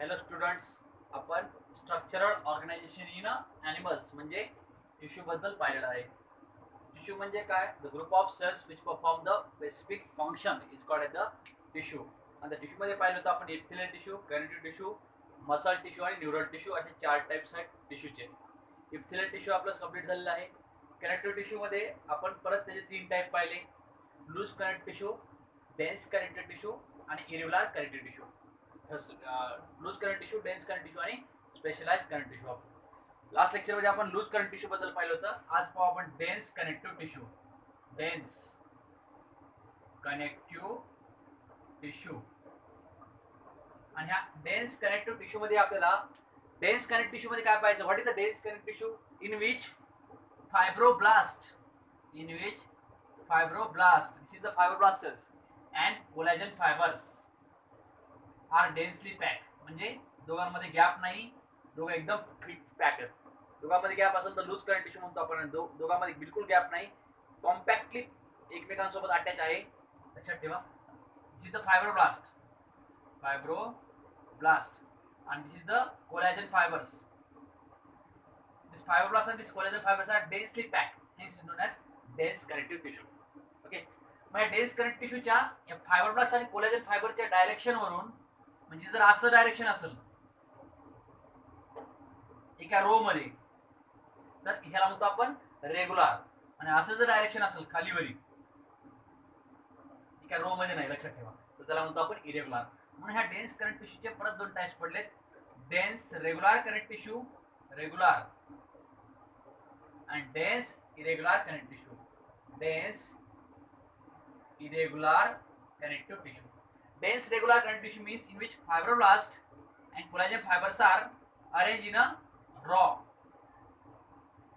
Hello students, आपण structural organisation in animals म्हणजे tissue बद्दल पाहिलेलं आहे. टिश्यू म्हणजे काय? The group of cells which perform the specific function is called as the tissue. आणि त्या टिश्यूमध्ये पाहिलं होतं आपण epithelial tissue, connective tissue, muscle tissue आणि न्यूरल टिश्यू असे 4 टाइप्स आहेत टिश्यूचे. एपिथेलियल टिश्यू आपलं कंप्लीट झालेलं आहे. कनेक्टिव्ह टिश्यूमध्ये आपण परत त्याचे 3 टाइप पाहिले: loose connective tissue, dense connective tissue आणि irregular connective tissue. Loose current tissue, dense current tissue आणि specialise current tissue. Last lecture मध्ये आपण लूज करंट टिश्यू बद्दल पाहिलं होतं. आज पाहू आपण dense connective tissue. Dense connective tissue. आणि ह्या डेन्स कनेक्टिव्ह टिश्यू मध्ये आपल्याला डेन्स कनेक्टिव्ह टिश्यू मध्ये काय पाहायचं? What is the dense connective tissue? In which fibroblast this is the fibroblast cells and collagen fibres are densely pack. म्हणजे दोघांमध्ये gap नाही, दोघं एकदम फिट पॅक आहेत. दोघांमध्ये गॅप असेल तर लूज करंट टिश्यू म्हणतो आपण. दोघांमध्ये बिलकुल गॅप नाही, कॉम्पॅक्टली एकमेकांसोबत अटॅच आहे. लक्षात ठेवा. This is the fibroblast and this is the collagen fibers. This fibroblast and this collagen fibers are densely packed, hence known as dense connective tissue. Okay, मग डेन्स कनेक्टिव्ह टिश्यूच्या या फायब्रोब्लास्ट आणि collagen फायबरच्या direction वरून, म्हणजे जर असं direction असेल एका रो मध्ये तर ह्याला म्हणतो आपण रेग्युलर, आणि असं जर डायरेक्शन असेल खालीवरी एका रो मध्ये नाही, लक्षात ठेवा, तर त्याला म्हणतो आपण इरेग्युलर. म्हणून ह्या डेन्स कनेक्टिव्ह टिश्यूचे परत 2 टाइप्स पडलेत: dense regular connective tissue, regular, and dense irregular connective tissue. Dense irregular connective tissue. Dense regular connective tissue means in which fibroblast and collagen fibers are arranged in a raw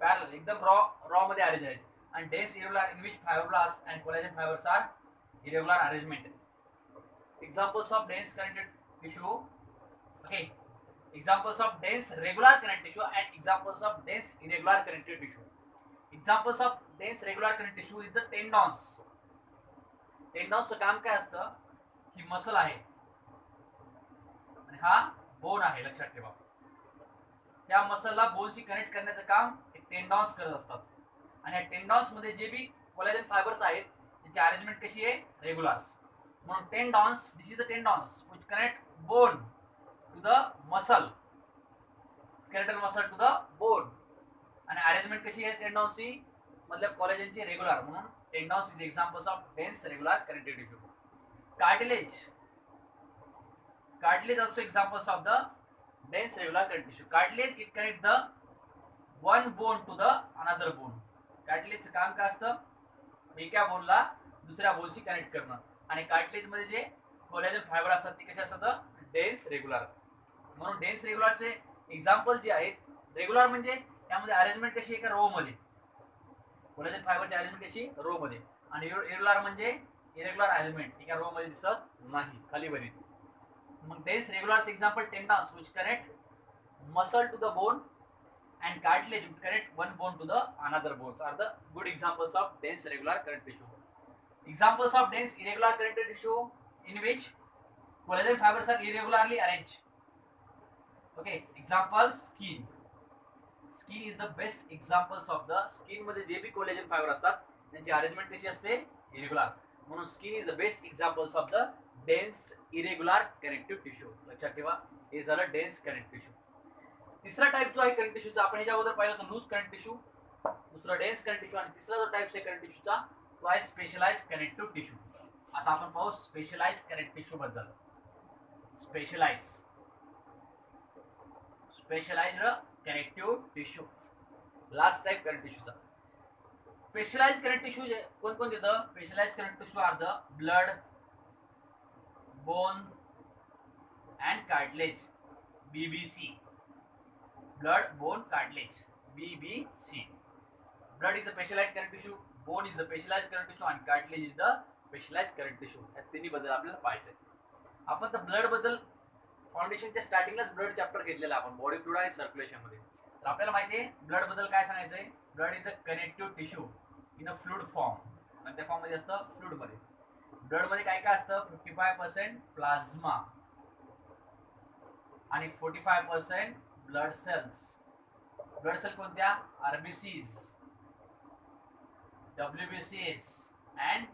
parallel, एकदम raw मध्ये arranged आहेत. And dense irregular in which fibroblast and collagen fibers are irregular arrangement. Examples of dense connective tissue. Okay, examples of dense regular connective tissue and examples of dense irregular connective tissue. Examples of dense regular connective tissue is the tendons. टेंडॉन्सचं काम काय असतं? ही muscle आहे आणि हा bone आहे, लक्षात ठेवा. त्या मसलला बोनशी कनेक्ट करण्याचं काम टेंडॉन्स करत असतात. आणि या टेंडॉन्स मध्ये जे बी कोलॅजन फायबर्स आहेत त्याची अरेंजमेंट कशी आहे? रेग्युलर्स. म्हणून tendons, this is the tendons which connect bone to the muscle, skeletal muscle to the bone. आणि अरेंजमेंट कशी आहे टेंडॉन्सची? मतलब कोलॅजनची रेग्युलर. म्हणून tendons is examples of dense regular connective tissue. Cartilage also examples of the dense regular connective tissue. Cartilage, it connect the one bone to the another bone. कार्टिलेजचं काम काय असतं? एका बोनला दुसऱ्या बोनशी कनेक्ट करणं. आणि कार्टिलेज मध्ये जे कोलॅजन फायबर असतात ते कसे असतात? Dense regular. म्हणून डेन्स रेग्युलरचे एक्झाम्पल जे आहेत, रेग्युलर म्हणजे त्यामध्ये अरेंजमेंट कशी एका रो मध्ये, कोलॅजन फायबरची अरेंजमेंट कशी रो मध्ये, आणि इरेग्युलर म्हणजे इरेग्युलर अरेंजमेंट एका रो मध्ये दिसत नाही, खालीवरी. मग डेन्स रेग्युलरचे example tendons which connect muscle to the bone and cartilage which connect one bone to the another bones are the good examples of dense regular connective tissue. Examples of dense irregular connective tissue in which collagen fibers are irregularly arranged. Okay, example skin. Skin is the best examples of the skin मध्ये जे बी collagen fibre असतात त्यांची arrangement कशी असते? Irregular. म्हणून skin is the best examples of the dense irregular connective tissue. लक्षात ठेवा, हे झालं डेन्स कनेक्टिव्ह टिश्यू. तिसरा टाइप जो आहे कनेक्टिव्ह टिश्यूचा, आपण ह्याच्या अगोदर पाहिलं होतं लूज कनेक्टिव्ह टिश्यू, दुसरा डेन्स कनेक्टिव्ह टिश्यू, आणि तिसरा जो टाइप आहे कनेक्टिव्ह टिश्यूचा तो आहे स्पेशलाइज्ड कनेक्टिव्ह टिश्यू. आता आपण पाहू स्पेशलाइज्ड कनेक्टिव्ह टिश्यू बद्दल. Specialised connective tissue, last type connective टिश्यूचा. स्पेशलाइज्ड कनेक्टिव्ह टिश्यू कोण कोण देतं? Specialised connective tissue are the blood, bone and cartilage, BBC. Blood, bone, cartilage, BBC. Blood is the specialized connective tissue, bone is the specialized connective tissue, and cartilage is the specialized connective tissue. या तिन्ही बद्दल आपल्याला पाहायचंय. आपण तर blood बद्दल फाउंडेशनच्या स्टार्टिंगलाच blood chapter घेतलेला आपण, बॉडी फ्लुइड आणि सर्क्युलेशन मध्ये. तर आपल्याला माहिती आहे ब्लड बद्दल काय सांगायचंय. Blood is the connective tissue in a fluid form. कोणत्या फॉर्म मध्ये असतं? फ्लुइड मध्ये. ब्लड मध्ये काय काय असतं? 55% प्लाझ्मा, आणि 45% ब्लड सेल्स. ब्लड सेल कोणत्या? आरबीसीज, डब्ल्यूबीसीज अँड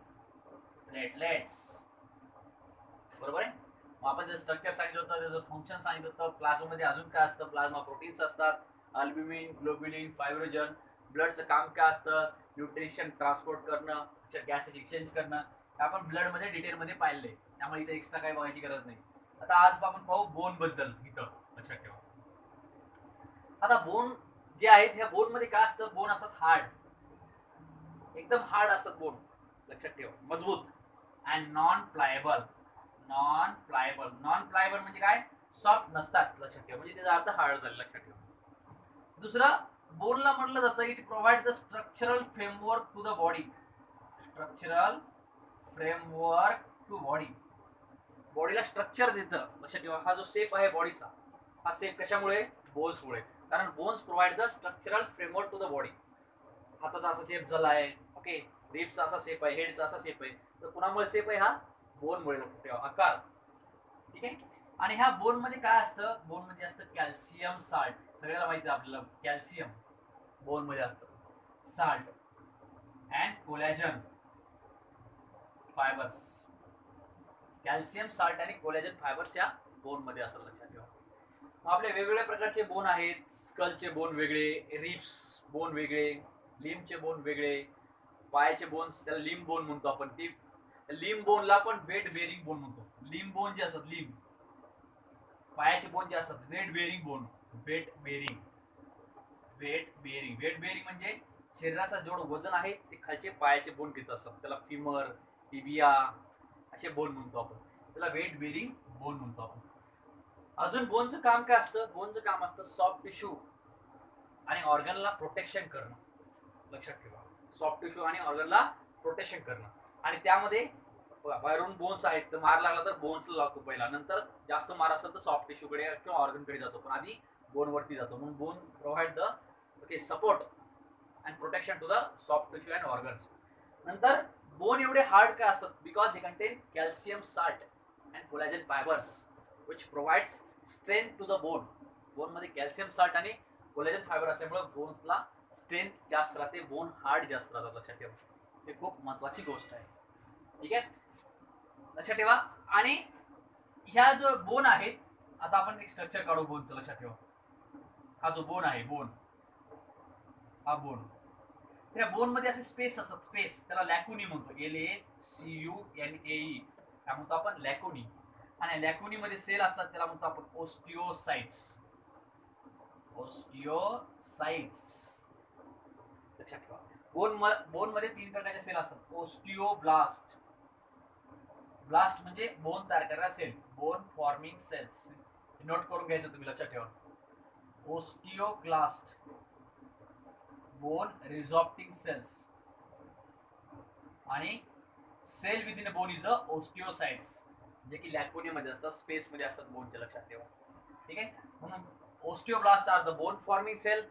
प्लेटलेट्स. बरोबर आहे. मग आपण जे स्ट्रक्चर सांगितलं होतं, त्याचं फंक्शन सांगितलं होतं. प्लाझ्मा मध्ये अजून काय असतं? प्लाझ्मा प्रोटीन्स असतात, अल्ब्युमिन, ग्लोब्युलिन, फायब्रोजन. ब्लडचं काम काय असतं? न्यूट्रिशन ट्रान्सपोर्ट करणं, गॅसेस एक्सचेंज करणं. आपण ब्लड मध्ये डिटेल मध्ये पाहिले, त्यामुळे इथे एक्स्ट्रा काही बघायची गरज नाही. आता आज आपण पाहू बोन बद्दल. इथं लक्षात ठेवा. आता बोन जे आहेत, ह्या बोन मध्ये काय असतं? बोन असतात हार्ड, एकदम हार्ड असतात बोन. लक्षात ठेवा, मजबूत. And non pliable. Non pliable, non pliable म्हणजे काय? सॉफ्ट नसतात. लक्षात ठेवा, म्हणजे त्याचा अर्थ हार्ड झाला. लक्षात ठेवा. दुसरं, बोनला म्हटलं जातं it provide the structural framework to the body. Structural framework to body. बॉडीला स्ट्रक्चर देतं. लक्षात ठेवा, हा जो शेप आहे बॉडीचा, हा शेप कशामुळे? बोन्समुळे. कारण bones provide the structural framework to the body. हाताचा असा शेप झाला आहे, ओके. रिप्सचा असा शेप आहे, हेडचा असा शेप आहे. तर कुणामुळे शेप आहे? हा बोनमुळे. लक्षात ठेवा, आकार. ठीक आहे. आणि ह्या बोन मध्ये काय असतं? बोन मध्ये असतं कॅल्शियम साल्ट. सगळ्याला माहिती आहे आपल्याला, कॅल्शियम बोन मध्ये असतं. Salt and collagen fibres. Calcium, salt आणि कोलॅजन फायबर्स या बोन मध्ये असतात. लक्षात ठेवा. आपले वेगवेगळ्या प्रकारचे बोन आहेत. स्कलचे बोन वेगळे, रिब्स बोन वेगळे, लिम्बचे बोन वेगळे, पायाचे बोन्स त्याला लिम्ब बोन म्हणतो आपण. ती लिम्ब बोनला पण वेट बेरिंग बोन म्हणतो. लिम्ब बोन जे असतात, लिम्ब पायाचे बोन जे असतात, weight bearing bone. Weight bearing, weight bearing. Weight bearing म्हणजे शरीराचा जेवढं वजन आहे ते खालचे पायाचे बोन घेत असतात. त्याला फिमर, टिबिया असे बोन म्हणतो आपण. त्याला वेट बेरिंग बोन म्हणतो आपण. अजून बोनचं काम काय असतं? बोनचं काम असतं सॉफ्ट टिश्यू आणि ऑर्गनला प्रोटेक्शन करणं. लक्षात ठेवा, सॉफ्ट टिश्यू आणि ऑर्गनला प्रोटेक्शन करणं. आणि त्यामध्ये बाहेरून बोन्स आहेत, तर मार लागला तर बोन्सला लागतो पहिला, नंतर जास्त मार असेल तर सॉफ्ट टिश्यूकडे किंवा ऑर्गनकडे जातो, पण आधी बोनवरती जातो. म्हणून bone provide the okay support and protection to the soft tissue and organs. नंतर बोन एवढे हार्ड काय असतात? Because they contain calcium salt and collagen fibres which provides strength to the bone. Bone मध्ये कॅल्शियम साल्ट आणि collagen fibre असल्यामुळे बोन्सला strength जास्त राहते, बोन हार्ड जास्त राहतात. लक्षात ठेवा, हे खूप महत्वाची गोष्ट आहे. ठीक आहे, लक्षात ठेवा. आणि ह्या जो बोन आहेत, आता आपण एक स्ट्रक्चर काढू बोनचं. लक्षात ठेवा, हा जो बोन आहे, बोन, हा बोन. त्या बोन मध्ये असे स्पेस असतात, स्पेस. त्याला लॅकुनी म्हणतो. LACUNAE काय म्हणतो आपण? लॅकुनी. आणि लॅकुनी मध्ये सेल असतात, त्याला म्हणतो आपण ओस्टिओसाइट्स. ओस्टिओसाइट्स. लक्षात ठेवा, बोन मध्ये 3 प्रकारचे सेल असतात. ओस्टिओब्लास्ट. ब्लास्ट म्हणजे बोन तयार करणारा cell, bone forming cells. Note करून घ्यायचं तुम्ही. लक्षात ठेवा, ओस्टिओक्लास्ट, बोन रिझॉर्प्टिंग सेल्स. आणि cell within bone is the osteocytes, जे की लॅकुनी मध्ये असतात, स्पेस मध्ये असतात बोनच्या. लक्षात ठेवा. ठीक आहे. म्हणून osteoblast are the bone forming cell,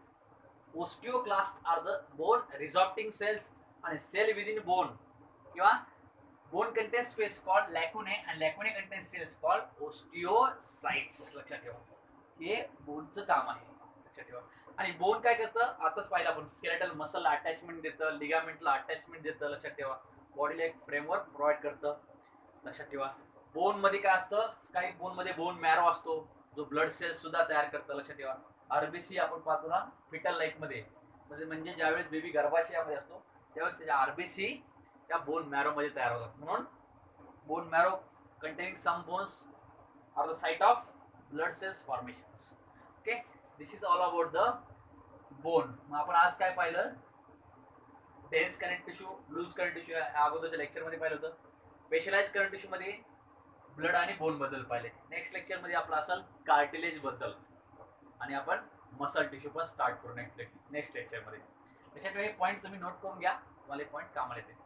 osteoclast are the bone resorbing cells, आणि सेल विदिन बोन किंवा bone contains space called lacunae, आणि lacunae contains cells called osteocytes. लक्षात ठेवा, हे बोनचं काम आहे. लक्षात ठेवा. आणि बोन काय करतं? आताच पाहिलं आपण, स्केलेटल मसलला अटॅचमेंट देतं, लिगामेंटला अटॅचमेंट देतं. लक्षात ठेवा, बॉडीला एक फ्रेमवर्क प्रोव्हाइड करतं. लक्षात ठेवा, बोन मध्ये काय असतं? काही बोन मध्ये बोन मॅरो असतो, जो ब्लड सेल्स सुद्धा तयार करतं. लक्षात ठेवा, आरबीसी आपण पाहतो ना फिटल लाईफ मध्ये, म्हणजे ज्यावेळेस बेबी गर्भाशयामध्ये असतो त्यावेळेस त्याच्या आरबीसी त्या बोन मॅरो मध्ये तयार होतात. म्हणून bone marrow containing some bones are the site of blood cells formations. Okay, this is all about the bone. मग आपण आज काय पाहिलं? Dense connect tissue, loose connect tissue अगोदरच्या लेक्चर मध्ये पाहिलं होतं. स्पेशलाइज कनेक्ट टिश्यू मध्ये ब्लड आणि बोन बद्दल पाहिले. नेक्स्ट लेक्चर मध्ये आपलं असेल कार्टिलेज बद्दल, आणि आपण मसल टिश्यू पण स्टार्ट करू नेक्स्ट लेक्चर मध्ये. त्याच्याकडे हे पॉईंट तुम्ही नोट करून घ्या, तुम्हाला हे पॉईंट कामाला येते.